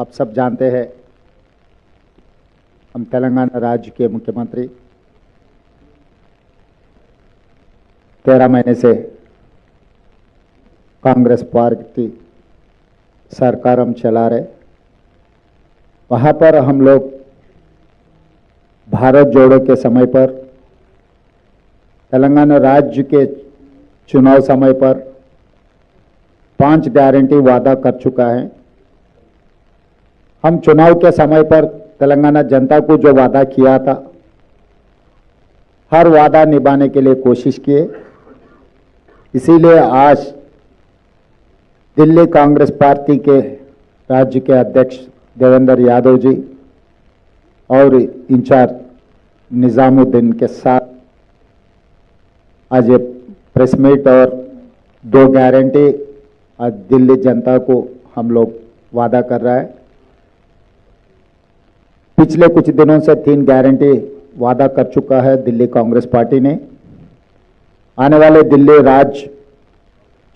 आप सब जानते हैं, हम तेलंगाना राज्य के मुख्यमंत्री 13 महीने से कांग्रेस पार्टी सरकार हम चला रहे। वहाँ पर हम लोग भारत जोड़ो के समय पर, तेलंगाना राज्य के चुनाव समय पर 5 गारंटी वादा कर चुका है। हम चुनाव के समय पर तेलंगाना जनता को जो वादा किया था, हर वादा निभाने के लिए कोशिश किए। इसीलिए आज दिल्ली कांग्रेस पार्टी के राज्य के अध्यक्ष देवेंद्र यादव जी और इंचार्ज निजामुद्दीन के साथ आज ये प्रेस मीट और 2 गारंटी आज दिल्ली जनता को हम लोग वादा कर रहा है। पिछले कुछ दिनों से 3 गारंटी वादा कर चुका है दिल्ली कांग्रेस पार्टी ने। आने वाले दिल्ली राज्य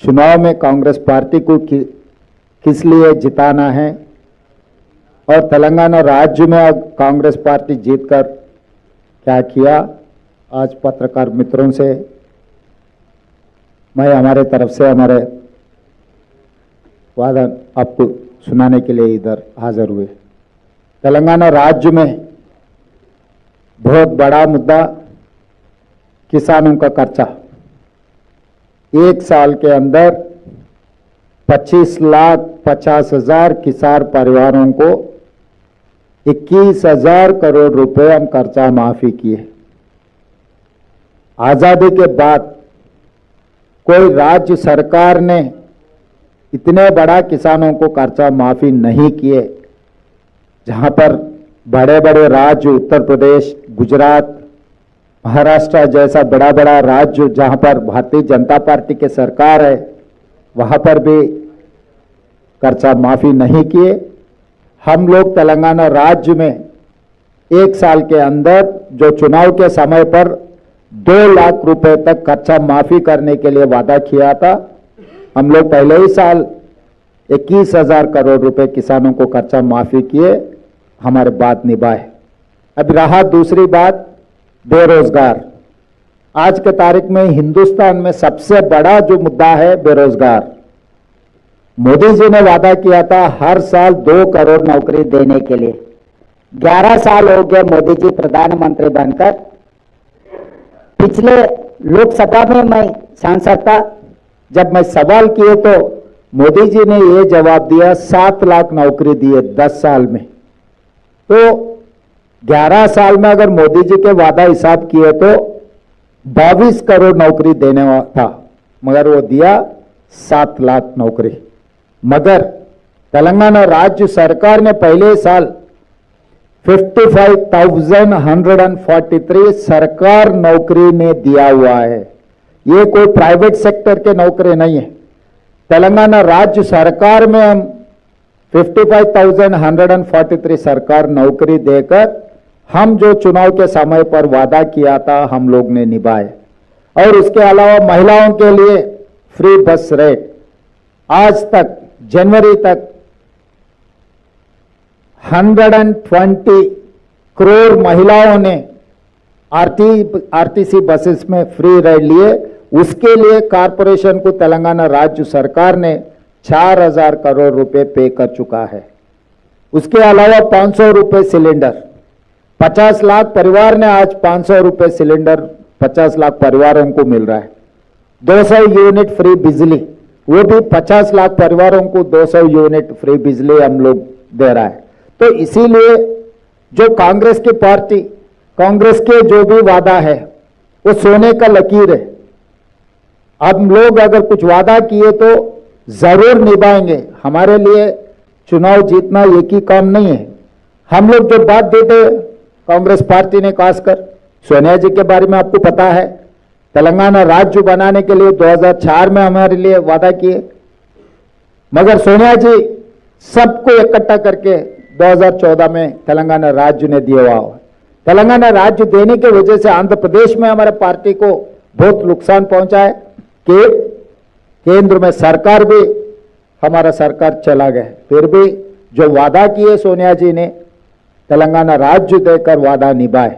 चुनाव में कांग्रेस पार्टी को किस लिए जिताना है और तेलंगाना राज्य में अब कांग्रेस पार्टी जीतकर क्या किया, आज पत्रकार मित्रों से मैं हमारे तरफ से हमारे वादा आपको सुनाने के लिए इधर हाजिर हुए। तेलंगाना राज्य में बहुत बड़ा मुद्दा किसानों का खर्चा। 1 साल के अंदर 25,50,000 किसान परिवारों को 21,000 करोड़ रुपए हम कर्जा माफी किए। आजादी के बाद कोई राज्य सरकार ने इतने बड़ा किसानों को कर्जा माफी नहीं किए। जहां पर बड़े बड़े राज्य उत्तर प्रदेश, गुजरात, महाराष्ट्र जैसा बड़ा बड़ा राज्य जहां पर भारतीय जनता पार्टी के सरकार है, वहां पर भी कर्जा माफी नहीं किए। हम लोग तेलंगाना राज्य में 1 साल के अंदर जो चुनाव के समय पर 2 लाख रुपए तक कर्जा माफी करने के लिए वादा किया था, हम लोग पहले ही साल 21,000 करोड़ रुपए किसानों को कर्जा माफी किए, हमारे बात निभाए। अब रहा दूसरी बात, बेरोजगार। आज के तारीख में हिंदुस्तान में सबसे बड़ा जो मुद्दा है बेरोजगार। मोदी जी ने वादा किया था हर साल 2 करोड़ नौकरी देने के लिए। 11 साल हो गए मोदी जी प्रधानमंत्री बनकर। पिछले लोकसभा में मैं सांसद था, जब मैं सवाल किए तो मोदी जी ने ये जवाब दिया 7 लाख नौकरी दिए 10 साल में। तो 11 साल में अगर मोदी जी के वादा हिसाब किए तो 22 करोड़ नौकरी देने वाला था, मगर वो दिया 7 लाख नौकरी। मगर तेलंगाना राज्य सरकार ने पहले साल 55,143 सरकार नौकरी में दिया हुआ है। ये कोई प्राइवेट सेक्टर के नौकरी नहीं है। तेलंगाना राज्य सरकार में हम 55,143 सरकार नौकरी देकर हम जो चुनाव के समय पर वादा किया था हम लोग ने निभाए। और उसके अलावा महिलाओं के लिए फ्री बस रेट, आज तक जनवरी तक 120 करोड़ महिलाओं ने आरटीसी बसेस में फ्री राइड लिए। उसके लिए कारपोरेशन को तेलंगाना राज्य सरकार ने 4,000 करोड़ रुपए पे कर चुका है। उसके अलावा 500 रुपए सिलेंडर, 50 लाख परिवार ने आज 500 रुपए सिलेंडर 50 लाख परिवारों को मिल रहा है। 200 यूनिट फ्री बिजली, वो भी 50 लाख परिवारों को 200 यूनिट फ्री बिजली हम लोग दे रहा है। तो इसीलिए जो कांग्रेस की पार्टी, कांग्रेस के जो भी वादा है वो सोने का लकीर है। हम लोग अगर कुछ वादा किए तो जरूर निभाएंगे। हमारे लिए चुनाव जीतना एक ही काम नहीं है। हम लोग जो बात देते कांग्रेस पार्टी ने, खासकर सोनिया जी के बारे में आपको पता है, तेलंगाना राज्य बनाने के लिए 2004 में हमारे लिए वादा किए, मगर सोनिया जी सबको इकट्ठा करके 2014 में तेलंगाना राज्य ने दिया हुआ। तेलंगाना राज्य देने की वजह से आंध्र प्रदेश में हमारे पार्टी को बहुत नुकसान पहुंचा है कि केंद्र में सरकार भी हमारा सरकार चला गया, फिर भी जो वादा किए सोनिया जी ने तेलंगाना राज्य देकर वादा निभाए।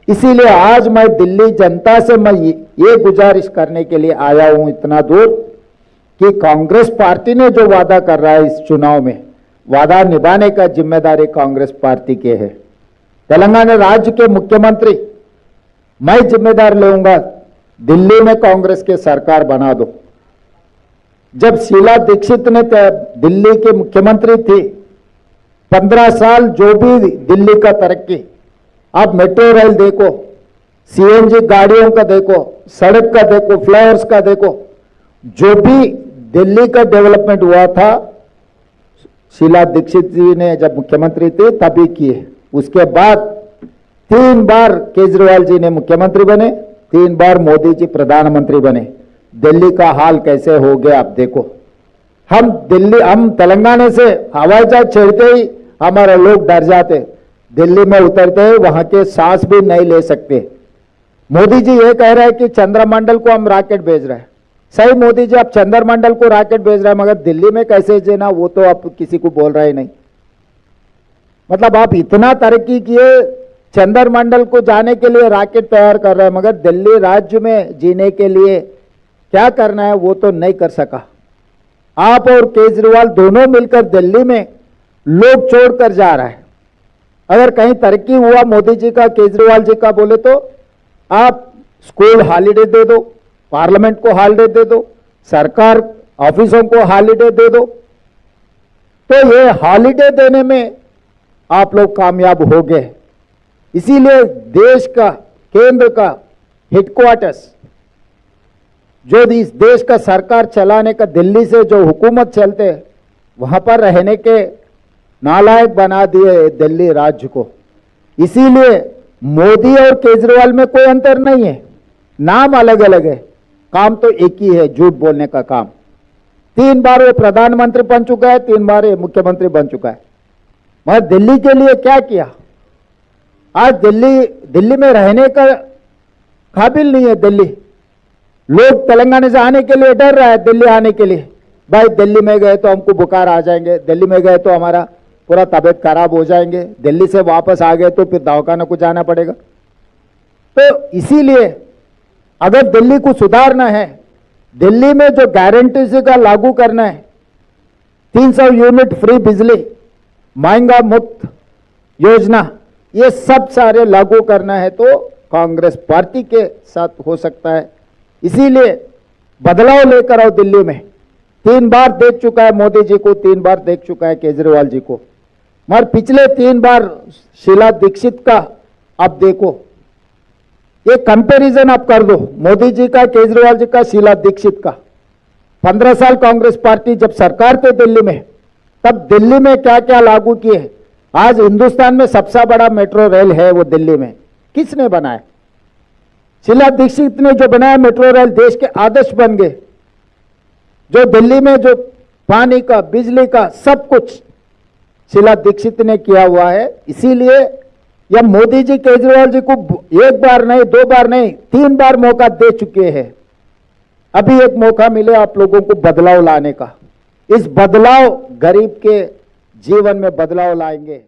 इसीलिए आज मैं दिल्ली जनता से मैं ये गुजारिश करने के लिए आया हूं इतना दूर कि कांग्रेस पार्टी ने जो वादा कर रहा है इस चुनाव में, वादा निभाने का जिम्मेदारी कांग्रेस पार्टी के है। तेलंगाना राज्य के मुख्यमंत्री मैं जिम्मेदार लूंगा, दिल्ली में कांग्रेस के सरकार बना दो। जब शीला दीक्षित ने दिल्ली के मुख्यमंत्री थी, 15 साल जो भी दिल्ली का तरक्की, आप मेट्रो रेल देखो, सीएनजी गाड़ियों का देखो, सड़क का देखो, फ्लाईओवर्स का देखो, जो भी दिल्ली का डेवलपमेंट हुआ था शीला दीक्षित जी ने जब मुख्यमंत्री थे तभी किए। उसके बाद 3 बार केजरीवाल जी ने मुख्यमंत्री बने, 3 बार मोदी जी प्रधानमंत्री बने। दिल्ली का हाल कैसे हो गया आप देखो। हम तेलंगाना से हवाई जहाज छेड़ते ही हमारे लोग डर जाते, दिल्ली में उतरते ही वहां के सांस भी नहीं ले सकते। मोदी जी ये कह रहे हैं कि चंद्रमंडल को हम रॉकेट भेज रहे हैं। सही मोदी जी, आप चंद्रमंडल को रॉकेट भेज रहे हैं, मगर दिल्ली में कैसे देना वो तो आप किसी को बोल रहे ही नहीं। मतलब आप इतना तरक्की किए, चंद्रमंडल को जाने के लिए रॉकेट तैयार कर रहे हैं, मगर दिल्ली राज्य में जीने के लिए क्या करना है वो तो नहीं कर सका। आप और केजरीवाल दोनों मिलकर दिल्ली में लोग छोड़कर जा रहा है। अगर कहीं तरक्की हुआ मोदी जी का, केजरीवाल जी का बोले तो आप स्कूल हॉलीडे दे दो, पार्लियामेंट को हॉलीडे दे दो, सरकार ऑफिसों को हॉलीडे दे दो। तो ये हॉलीडे देने में आप लोग कामयाब हो गए। इसीलिए देश का, केंद्र का हेडक्वार्टर्स, जो इस देश का सरकार चलाने का दिल्ली से जो हुकूमत चलते, वहां पर रहने के नालायक बना दिए दिल्ली राज्य को। इसीलिए मोदी और केजरीवाल में कोई अंतर नहीं है, नाम अलग अलग है, काम तो एक ही है, झूठ बोलने का काम। 3 बार वो प्रधानमंत्री बन चुका है, 3 बार ये मुख्यमंत्री बन चुका है। मगर दिल्ली के लिए क्या किया? आज दिल्ली में रहने का काबिल नहीं है। दिल्ली लोग तेलंगाना से आने के लिए डर रहा है, दिल्ली आने के लिए। भाई दिल्ली में गए तो हमको बुखार आ जाएंगे, दिल्ली में गए तो हमारा पूरा तबीयत खराब हो जाएंगे, दिल्ली से वापस आ गए तो फिर दवाखाना को जाना पड़ेगा। तो इसीलिए अगर दिल्ली को सुधारना है, दिल्ली में जो गारंटी का लागू करना है, 300 यूनिट फ्री बिजली, महंगा मुक्त योजना, ये सब सारे लागू करना है तो कांग्रेस पार्टी के साथ हो सकता है। इसीलिए बदलाव लेकर आओ दिल्ली में। 3 बार देख चुका है मोदी जी को, 3 बार देख चुका है केजरीवाल जी को, मगर पिछले 3 बार शीला दीक्षित का आप देखो, ये कंपैरिजन आप कर दो, मोदी जी का, केजरीवाल जी का, शीला दीक्षित का। 15 साल कांग्रेस पार्टी जब सरकार थे दिल्ली में, तब दिल्ली में क्या क्या लागू किए। आज हिंदुस्तान में सबसे बड़ा मेट्रो रेल है वो दिल्ली में, किसने बनाया? शीला दीक्षित ने जो बनाया मेट्रो रेल, देश के आदर्श बन गए। जो दिल्ली में जो पानी का, बिजली का, सब कुछ शीला दीक्षित ने किया हुआ है। इसीलिए यह मोदी जी केजरीवाल जी को 1 बार नहीं, 2 बार नहीं, 3 बार मौका दे चुके हैं। अभी एक मौका मिले आप लोगों को बदलाव लाने का। इस बदलाव गरीब के जीवन में बदलाव लाएंगे।